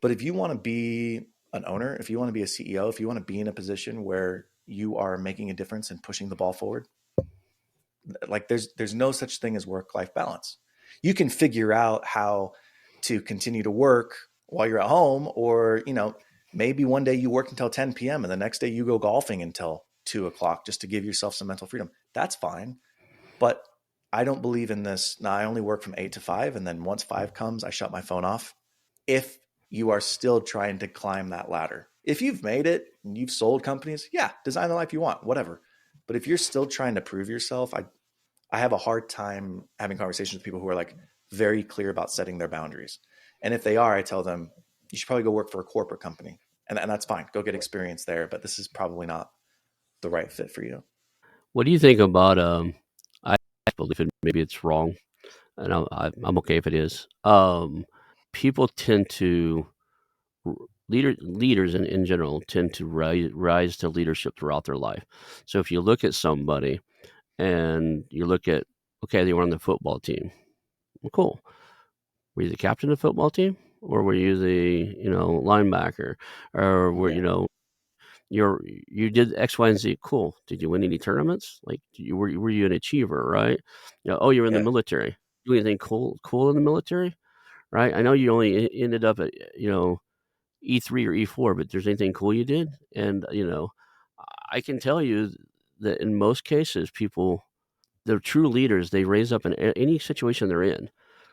But if you want to be an owner, if you want to be a CEO, if you want to be in a position where you are making a difference and pushing the ball forward. Like there's no such thing as work-life balance. You can figure out how to continue to work while you're at home, or maybe one day you work until 10 p.m. and the next day you go golfing until 2 o'clock just to give yourself some mental freedom. That's fine. But I don't believe in this. Now, I only work from 8 to 5, and then once 5 comes, I shut my phone off. If you are still trying to climb that ladder, if you've made it and you've sold companies, yeah, design the life you want, whatever. But if you're still trying to prove yourself, I have a hard time having conversations with people who are like very clear about setting their boundaries. And if they are, I tell them, you should probably go work for a corporate company. And that's fine. Go get experience there. But this is probably not the right fit for you. What do you think about I believe it, maybe it's wrong, and I'm okay if it is. People tend to leaders in general tend to rise to leadership throughout their life. So if you look at somebody and you look at, okay, they were on the football team. Well, cool. Were you the captain of the football team, or were you the linebacker, or were Yeah. you did X, Y, and Z? Cool. Did you win any tournaments? Like, were you an achiever, right? Oh, you were in the Yeah. military. Do anything cool in the military, right? I know you only ended up at E3 or E4, but there's anything cool you did? And I can tell you that in most cases, people, they're true leaders. They raise up in any situation they're in,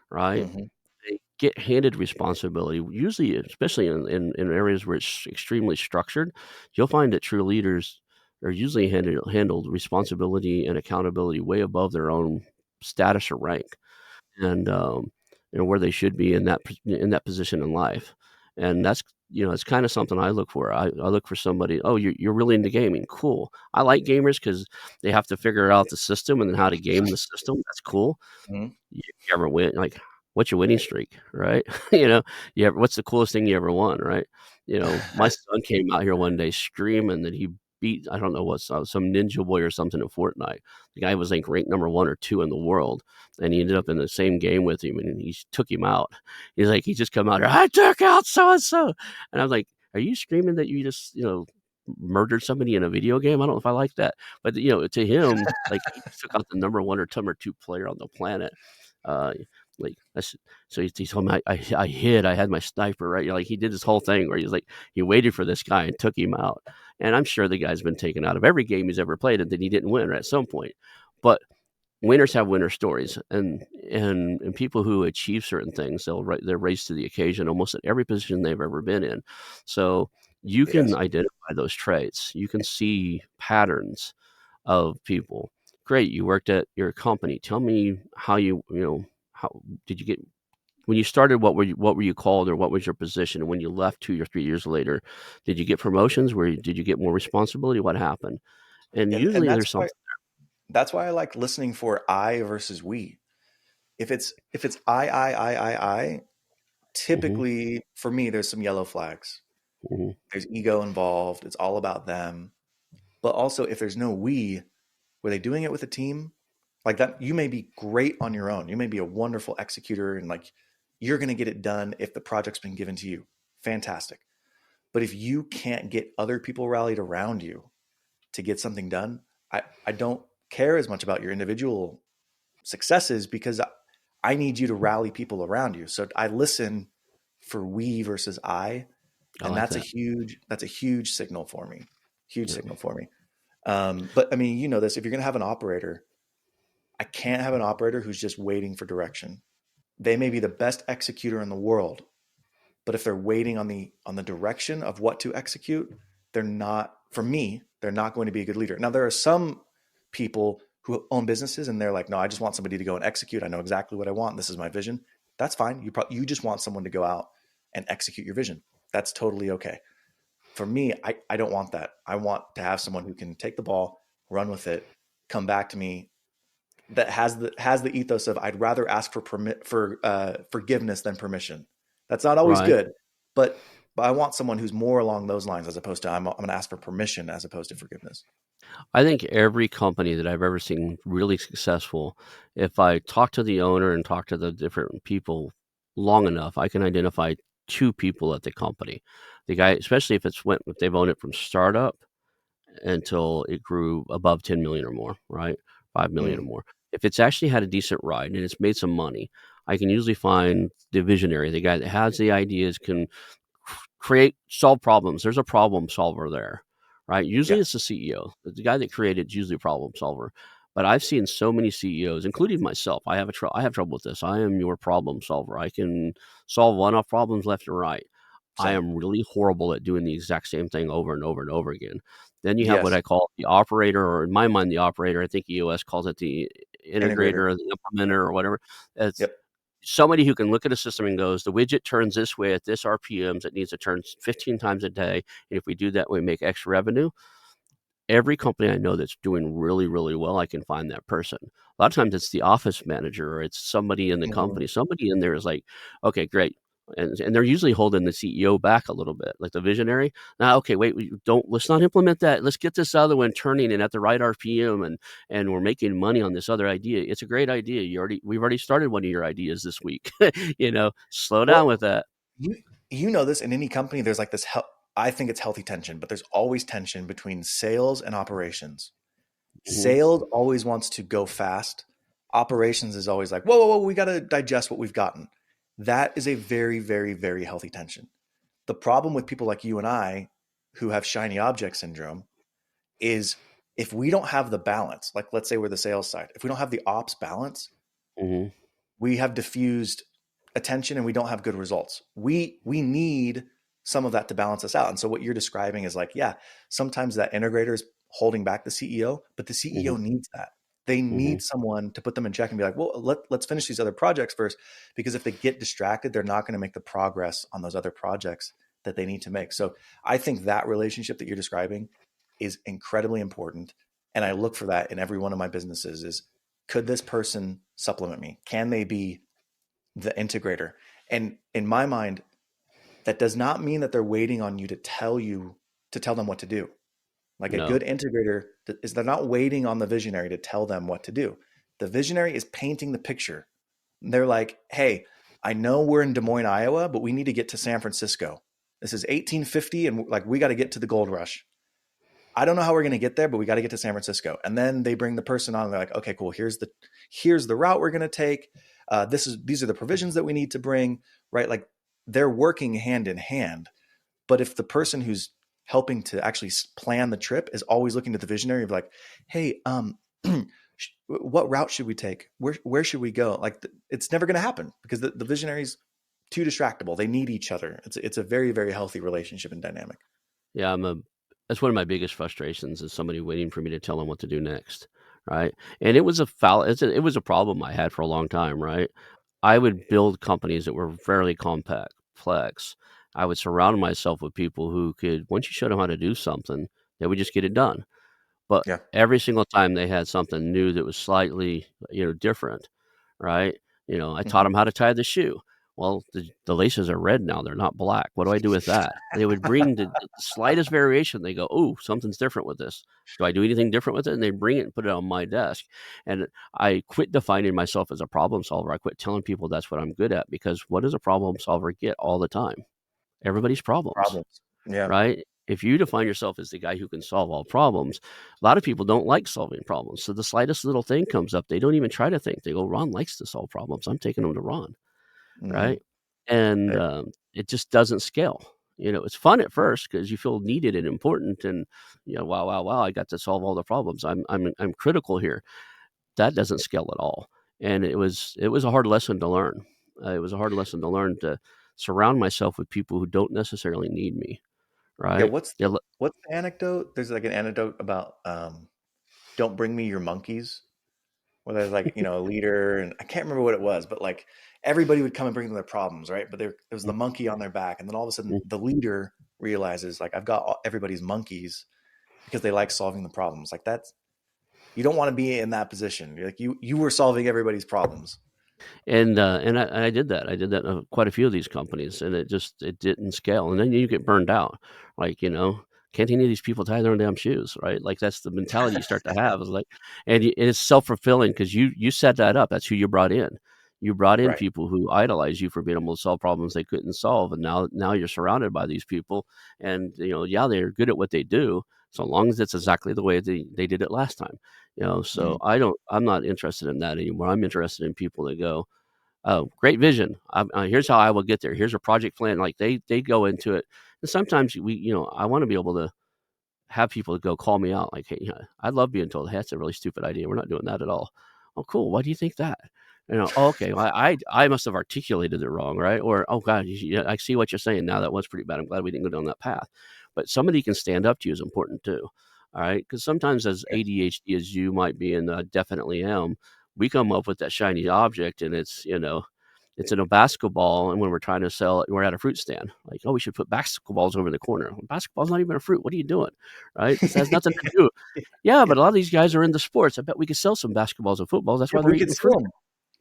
right? Mm-hmm. They get handed responsibility, usually, especially in areas where it's extremely structured. You'll find that true leaders are usually handled responsibility and accountability way above their own status or rank, and where they should be in that position in life. And that's it's kind of something I look for. I look for somebody. Oh, you're really into gaming. Cool. I like gamers because they have to figure out the system and then how to game the system. That's cool. Mm-hmm. You ever win? Like, what's your winning streak, right? you know, what's the coolest thing you ever won, right? My son came out here one day screaming that he beat, I don't know what, some ninja boy or something in Fortnite. The guy was like ranked number 1 or 2 in the world, and he ended up in the same game with him, and he took him out. He's like, he just come out here, I took out so and so, and I was like, are you screaming that you just murdered somebody in a video game? I don't know if I like that, but to him, like, he just took out the number 1 or 2 player on the planet. Uh, like that's, so he told me I hid. I had my sniper, right. Like, he did this whole thing where he's like, he waited for this guy and took him out. And I'm sure the guy's been taken out of every game he's ever played, and then he didn't win at some point. But winners have winner stories, and people who achieve certain things, they're raised to the occasion almost at every position they've ever been in. So you can Yes. identify those traits. You can see patterns of people. Great, you worked at your company. Tell me how how did you get when you started? What were you called, or what was your position? And when you left 2 or 3 years later, did you get promotions? Did you get more responsibility? What happened? And And usually that's there's why something. I like listening for I versus we. If it's I, Hmm. typically for me, there's some yellow flags. Hmm. There's ego involved. It's all about them. But also, if there's no we, were they doing it with a team? Like that, you may be great on your own. You may be a wonderful executor, and like you're going to get it done if the project's been given to you. Fantastic. But if you can't get other people rallied around you to get something done, I don't care as much about your individual successes, because I need you to rally people around you. So I listen for we versus I, I and like that's a that. huge signal for me. Huge Yeah. signal for me. But I mean, you know this. If you're going to have an operator, I can't have an operator who's just waiting for direction. They may be the best executor in the world, but if they're waiting on the direction of what to execute, they're not. For me, they're not going to be a good leader. Now, there are some people who own businesses and they're like, no, I just want somebody to go and execute. I know exactly what I want. This is my vision. That's fine. You just want someone to go out and execute your vision. That's totally okay. For me, I don't want that. I want to have someone who can take the ball, run with it, come back to me, that has the ethos of I'd rather ask for forgiveness than permission. That's not always Right. good, but I want someone who's more along those lines, as opposed to I'm going to ask for permission as opposed to forgiveness. I think every company that I've ever seen really successful, if I talk to the owner and talk to the different people long enough, I can identify 2 people at the company. The guy, especially if they've owned it from startup, until it grew above 10 million or more, right? 5 million or Mm, more. If it's actually had a decent ride and it's made some money, I can usually find the visionary, the guy that has the ideas, can solve problems. There's a problem solver there, right? Usually yeah, it's the CEO. The guy that created it's usually a problem solver. But I've seen so many CEOs, including myself. I have trouble with this. I am your problem solver. I can solve one-off problems left and right. I same. am really horrible at doing the exact same thing over and over and over again. Then you have what Yes, I call the operator, or in my mind, the operator. I think EOS calls it the integrator. integrator or the implementer or whatever. It's Yep. somebody who can look at a system and goes, the widget turns this way at this RPMs. It needs to turn 15 times a day. And if we do that, we make X revenue. Every company I know that's doing really, really well, I can find that person. A lot of times it's the office manager or it's somebody in the Hmm. company. Somebody in there is like, okay, great. And they're usually holding the CEO back a little bit, like the visionary. Now, okay, wait, let's not implement that. Let's get this other one turning and at the right RPM, and we're making money on this other idea. It's a great idea. We've already started one of your ideas this week. Slow down with Well, that. you you know this in any company. There's like this. I think it's healthy tension, but there's always tension between sales and operations. Hmm. Sales always wants to go fast. Operations is always like, whoa, whoa, whoa, we got to digest what we've gotten. That is a very, very, very healthy tension. The problem with people like you and I who have shiny object syndrome is if we don't have the balance, like let's say we're the sales side, if we don't have the ops balance, Hmm. we have diffused attention and we don't have good results. We need some of that to balance us out. And so what you're describing is like, yeah, sometimes that integrator is holding back the CEO, but the CEO Hmm. needs that. They Hmm. need someone to put them in check and be like, well, let's finish these other projects first, because if they get distracted, they're not going to make the progress on those other projects that they need to make. So I think that relationship that you're describing is incredibly important. And I look for that in every one of my businesses is, could this person supplement me? Can they be the integrator? And in my mind, that does not mean that they're waiting on you to tell them what to do. Like a good No. integrator is they're not waiting on the visionary to tell them what to do. The visionary is painting the picture. They're like, hey, I know we're in Des Moines, Iowa, but we need to get to San Francisco. This is 1850 and like we got to get to the gold rush. I don't know how we're going to get there, but we got to get to San Francisco. And then they bring the person on. And they're like, okay, cool. Here's the route we're going to take. These are the provisions that we need to bring. Right, like they're working hand in hand. But if the person who's helping to actually plan the trip is always looking to the visionary of like, hey, what route should we take? Where should we go? Like it's never going to happen because the visionary's too distractible. They need each other. It's a very very healthy relationship and dynamic. Yeah, that's one of my biggest frustrations is somebody waiting for me to tell them what to do next, right? And it was a problem I had for a long time, right? I would build companies that were fairly complex. I would surround myself with people who could, once you showed them how to do something, they would just get it done. But Yeah. every single time they had something new that was slightly, different, right? I taught Hmm. them how to tie the shoe. Well, the laces are red now, they're not black. What do I do with that? They would bring the slightest variation. They go, "Oh, something's different with this. Do I do anything different with it?" And they bring it and put it on my desk. And I quit defining myself as a problem solver. I quit telling people that's what I'm good at because what does a problem solver get all the time? Everybody's problems, Problems. Yeah. right? If you define yourself as the guy who can solve all problems, a lot of people don't like solving problems. So the slightest little thing comes up, they don't even try to think. They go, "Ron likes to solve problems. I'm taking him to Ron." Hmm. Right? And, it just doesn't scale. It's fun at first because you feel needed and important and, "Wow, wow, wow, I got to solve all the problems. I'm critical here." That doesn't scale at all. And it was a hard lesson to learn. It was a hard lesson to learn to surround myself with people who don't necessarily need me, Yeah, right? what's the anecdote? There's like an anecdote about don't bring me your monkeys, where there's like, a leader and I can't remember what it was, but like everybody would come and bring them their problems, right? But there was the monkey on their back, and then all of a sudden the leader realizes like I've got everybody's monkeys because they like solving the problems. Like that's you don't want to be in that position. You're like you were solving everybody's problems. And I did that. I did that in quite a few of these companies, and it didn't scale. And then you get burned out, like can't any of these people tie their own damn shoes, right? Like that's the mentality you start to have. Is like, and it's self fulfilling because you set that up. That's who you brought in. You brought in Right. people who idolize you for being able to solve problems they couldn't solve, and now you're surrounded by these people, and yeah, they're good at what they do. so long as it's exactly the way they did it last time, so Mhm. I'm not interested in that anymore. I'm interested in people that go, oh, great vision. Here's how I will get there. Here's a project plan. Like they go into it, and sometimes I want to be able to have people go call me out. Like, hey, I love being told, hey, that's a really stupid idea. We're not doing that at all. Oh, cool. Why do you think that? Oh, okay. Well, I must have articulated it wrong, right? Or, oh God, I see what you're saying now. That was pretty bad. I'm glad we didn't go down that path. But somebody can stand up to you is important too. All right, because sometimes as Yeah. ADHD as you might be, and definitely am, we come up with that shiny object, and it's in a basketball, and when we're trying to sell it, we're at a fruit stand. Like, oh, we should put basketballs over in the corner. Well, basketball's not even a fruit. What are you doing? Right? This has nothing to do. Yeah, Yeah. but a lot of these guys are into sports. I bet we could sell some basketballs and footballs. That's Yeah, why but they're we eating could the sell fruit. them.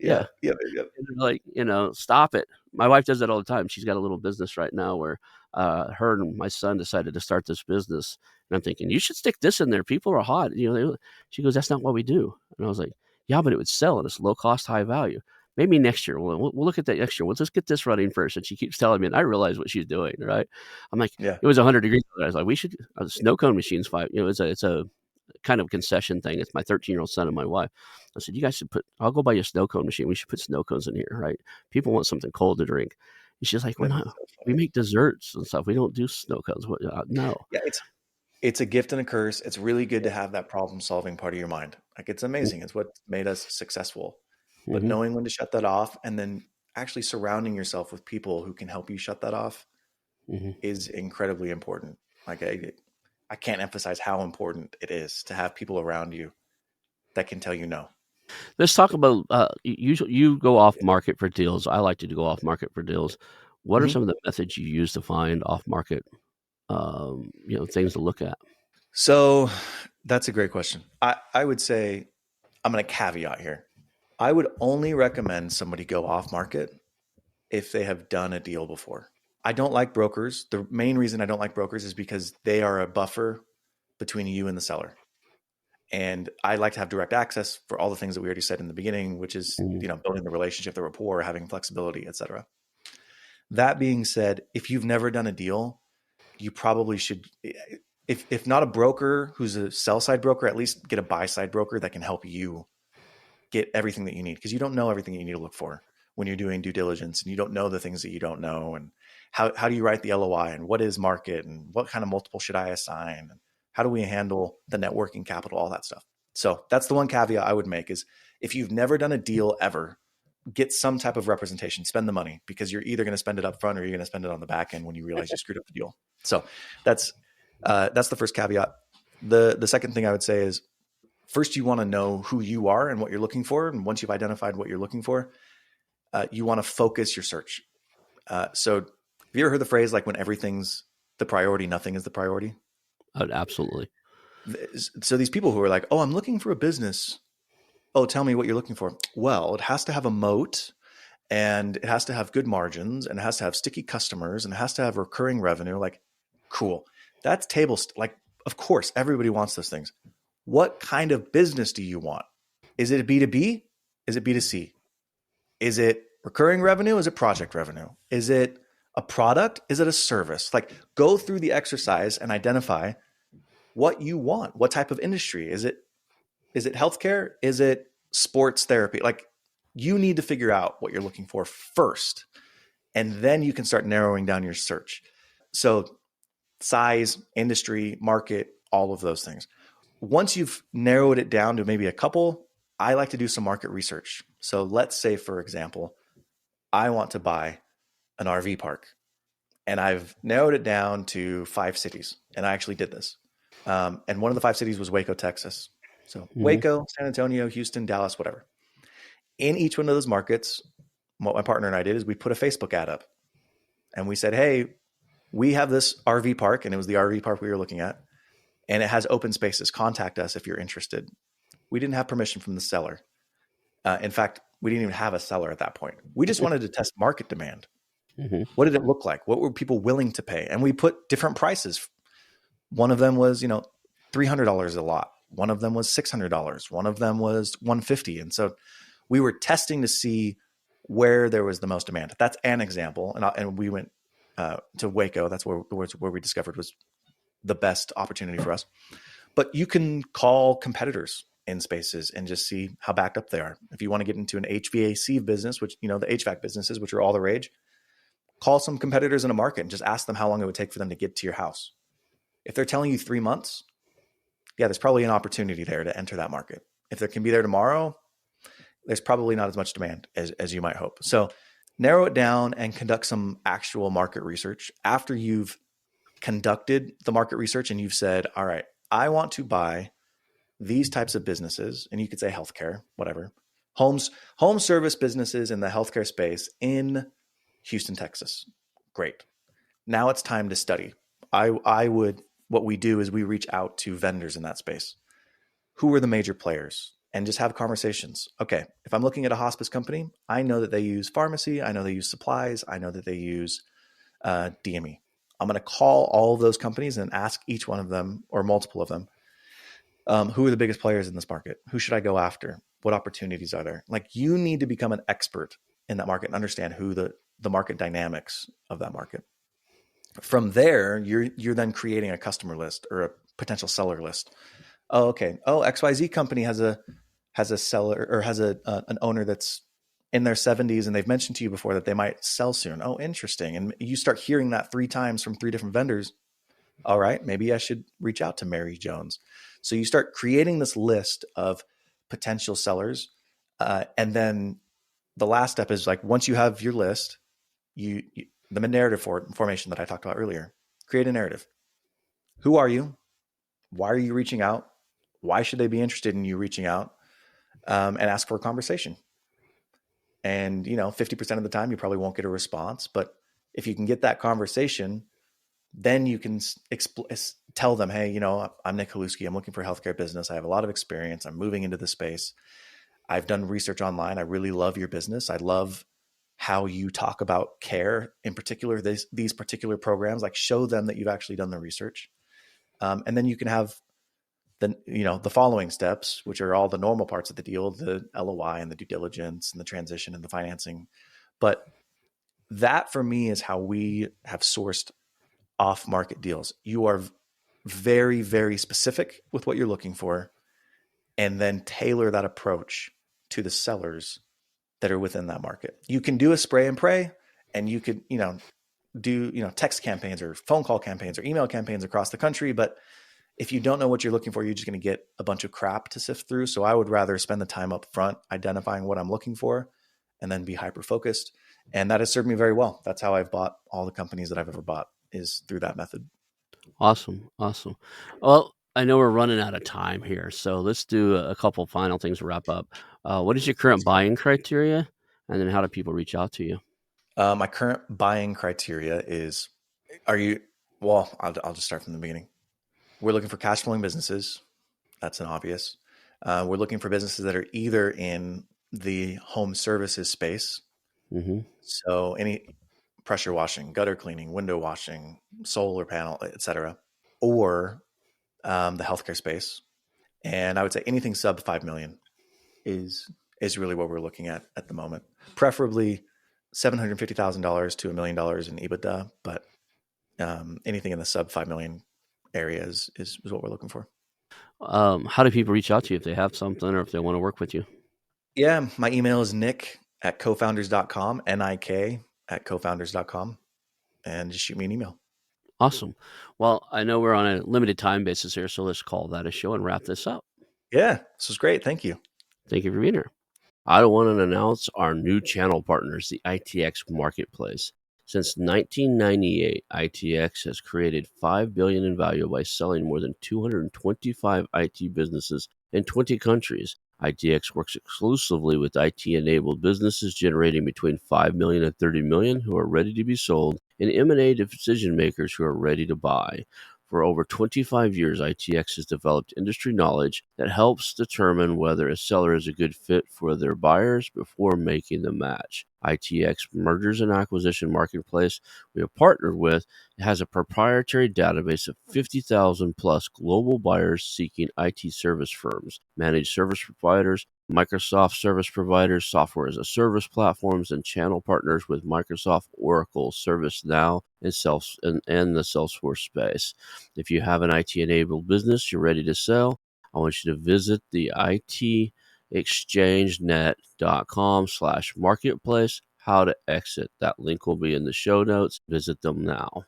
Yeah, Yeah. yeah, yeah. And they're like, stop it. My wife does that all the time. She's got a little business right now where her and my son decided to start this business. And I'm thinking, you should stick this in there. People are hot. She goes, that's not what we do. And I was like, yeah, but it would sell and it's low cost, high value. Maybe next year. We'll look at that next year. Let's just get this running first. And she keeps telling me, and I realize what she's doing, right? I'm like, Yeah, it was 100 degrees. I was like, we should, snow cone machines, it's a kind of concession thing. It's my 13-year-old son and my wife. I said, you guys should I'll go buy you a snow cone machine. We should put snow cones in here, right? People want something cold to drink. And she's like, we're that's not, so we funny. make desserts and stuff. We don't do snow cones. What, no. Yeah, it's a gift and a curse. It's really good Yeah. to have that problem solving part of your mind. Like it's amazing. It's what made us successful. But Mm-hmm. knowing when to shut that off and then actually surrounding yourself with people who can help you shut that off Mm-hmm. is incredibly important. Like I can't emphasize how important it is to have people around you that can tell you no. Let's talk about, you go off market for deals. I like to go off market for deals. What are Mhm. some of the methods you use to find off market, things to look at? So that's a great question. I would say I'm going to caveat here. I would only recommend somebody go off market if they have done a deal before. I don't like brokers. The main reason I don't like brokers is because they are a buffer between you and the seller. And I like to have direct access for all the things that we already said in the beginning, which is, Mhm. building the relationship, the rapport, having flexibility, etc. That being said, if you've never done a deal, you probably should, if not a broker who's a sell side broker, at least get a buy side broker that can help you get everything that you need, because you don't know everything you need to look for when you're doing due diligence, and you don't know the things that you don't know, and how do you write the LOI, and what is market, and what kind of multiple should I assign, and how do we handle the networking capital, all that stuff. So that's the one caveat I would make is if you've never done a deal ever, get some type of representation, spend the money, because you're either going to spend it up front or you're going to spend it on the back end when you realize you screwed up the deal. So that's that's the first caveat. The second thing I would say is first you want to know who you are and what you're looking for. And once you've identified what you're looking for, you want to focus your search. So have you ever heard the phrase like when everything's the priority, nothing is the priority? Absolutely. So these people who are like, oh, I'm looking for a business. Oh, tell me what you're looking for. Well, it has to have a moat, and it has to have good margins, and it has to have sticky customers, and it has to have recurring revenue. Like, cool. That's like, of course, everybody wants those things. What kind of business do you want? Is it a B2B? Is it B2C? Is it recurring revenue? Is it project revenue? Is it a product? Is it a service? Like, go through the exercise and identify what you want. What type of industry? Is it healthcare? Is it sports therapy? Like, you need to figure out what you're looking for first, and then you can start narrowing down your search. So size, industry, market, all of those things. Once you've narrowed it down to maybe a couple, I like to do some market research. So let's say, for example, I want to buy an RV park, and I've narrowed it down to 5 cities. And I actually did this. And one of the 5 cities was Waco, Texas. So Hmm. Waco, San Antonio, Houston, Dallas, whatever. In each one of those markets, what my partner and I did is we put a Facebook ad up, and we said, hey, we have this RV park, and it was the RV park we were looking at, and it has open spaces. Contact us if you're interested. We didn't have permission from the seller. In fact, we didn't even have a seller at that point. We just wanted to test market demand. Hmm. What did it look like? What were people willing to pay? And we put different prices. One of them was, $300 a lot. One of them was $600. One of them was $150. And so we were testing to see where there was the most demand. That's an example. And we went to Waco. That's where we discovered was the best opportunity for us. But you can call competitors in spaces and just see how backed up they are. If you want to get into an HVAC business, which, the HVAC businesses, which are all the rage, call some competitors in a market and just ask them how long it would take for them to get to your house. If they're telling you 3 months, yeah, there's probably an opportunity there to enter that market. If they can be there tomorrow, there's probably not as much demand as you might hope. So narrow it down and conduct some actual market research. After you've conducted the market research and you've said, all right, I want to buy these types of businesses, and you could say healthcare, whatever, home service businesses in the healthcare space in Houston, Texas. Great. Now it's time to study. What we do is we reach out to vendors in that space. Who are the major players? And just have conversations. Okay, if I'm looking at a hospice company, I know that they use pharmacy. I know they use supplies. I know that they use DME. I'm going to call all of those companies and ask each one of them or multiple of them, who are the biggest players in this market? Who should I go after? What opportunities are there? Like, you need to become an expert in that market and understand who the market dynamics of that market. From there, you're then creating a customer list or a potential seller list. Oh, okay. Oh, XYZ company has a seller or has an owner that's in their 70s, and they've mentioned to you before that they might sell soon. Oh, interesting. And you start hearing that 3 times from 3 different vendors. All right, maybe I should reach out to Mary Jones. So you start creating this list of potential sellers. And then the last step is, like, once you have your list, the narrative formation that I talked about earlier, create a narrative. Who are you? Why are you reaching out? Why should they be interested in you reaching out? And ask for a conversation. And, 50% of the time you probably won't get a response. But if you can get that conversation, then you can tell them, hey, I'm Nick Hulewsky. I'm looking for a healthcare business. I have a lot of experience. I'm moving into this space. I've done research online. I really love your business. I love how you talk about care, in particular, these particular programs. Like, show them that you've actually done the research. And then you can have the following steps, which are all the normal parts of the deal, the LOI and the due diligence and the transition and the financing. But that, for me, is how we have sourced off-market deals. You are very, very specific with what you're looking for, and then tailor that approach to the sellers that are within that market. You can do a spray and pray, and you could, do, text campaigns or phone call campaigns or email campaigns across the country. But if you don't know what you're looking for, you're just going to get a bunch of crap to sift through. So I would rather spend the time up front identifying what I'm looking for and then be hyper-focused. And that has served me very well. That's how I've bought all the companies that I've ever bought, is through that method. Awesome. Well, I know we're running out of time here, so let's do a couple final things to wrap up. What is your current buying criteria, and then how do people reach out to you? My current buying criteria is, well, I'll just start from the beginning. We're looking for cash flowing businesses. That's an obvious. We're looking for businesses that are either in the home services space. Mm-hmm. So any pressure washing, gutter cleaning, window washing, solar panel, etc., or the healthcare space. And I would say anything sub 5 million is really what we're looking at the moment. Preferably $750,000 to $1 million in EBITDA, but anything in the sub 5 million areas is what we're looking for. How do people reach out to you if they have something or if they want to work with you? Yeah, my email is nick@cofounders.com, NIK@cofounders.com, and just shoot me an email. Awesome. Well, I know we're on a limited time basis here, so let's call that a show and wrap this up. Yeah, this was great. Thank you. Thank you for being here. I want to announce our new channel partners, the ITX Marketplace. Since 1998, ITX has created $5 billion in value by selling more than 225 IT businesses in 20 countries. ITX works exclusively with IT-enabled businesses generating between $5 million and $30 million who are ready to be sold, and M&A decision makers who are ready to buy. For over 25 years, ITX has developed industry knowledge that helps determine whether a seller is a good fit for their buyers before making the match. ITX Mergers and Acquisition Marketplace we have partnered with has a proprietary database of 50,000 plus global buyers seeking IT service firms, managed service providers, Microsoft service providers, software as a service platforms, and channel partners with Microsoft, Oracle, ServiceNow, and the Salesforce space. If you have an IT-enabled business you're ready to sell, I want you to visit the itexchangenet.com/marketplace. How to exit. That link will be in the show notes. Visit them now.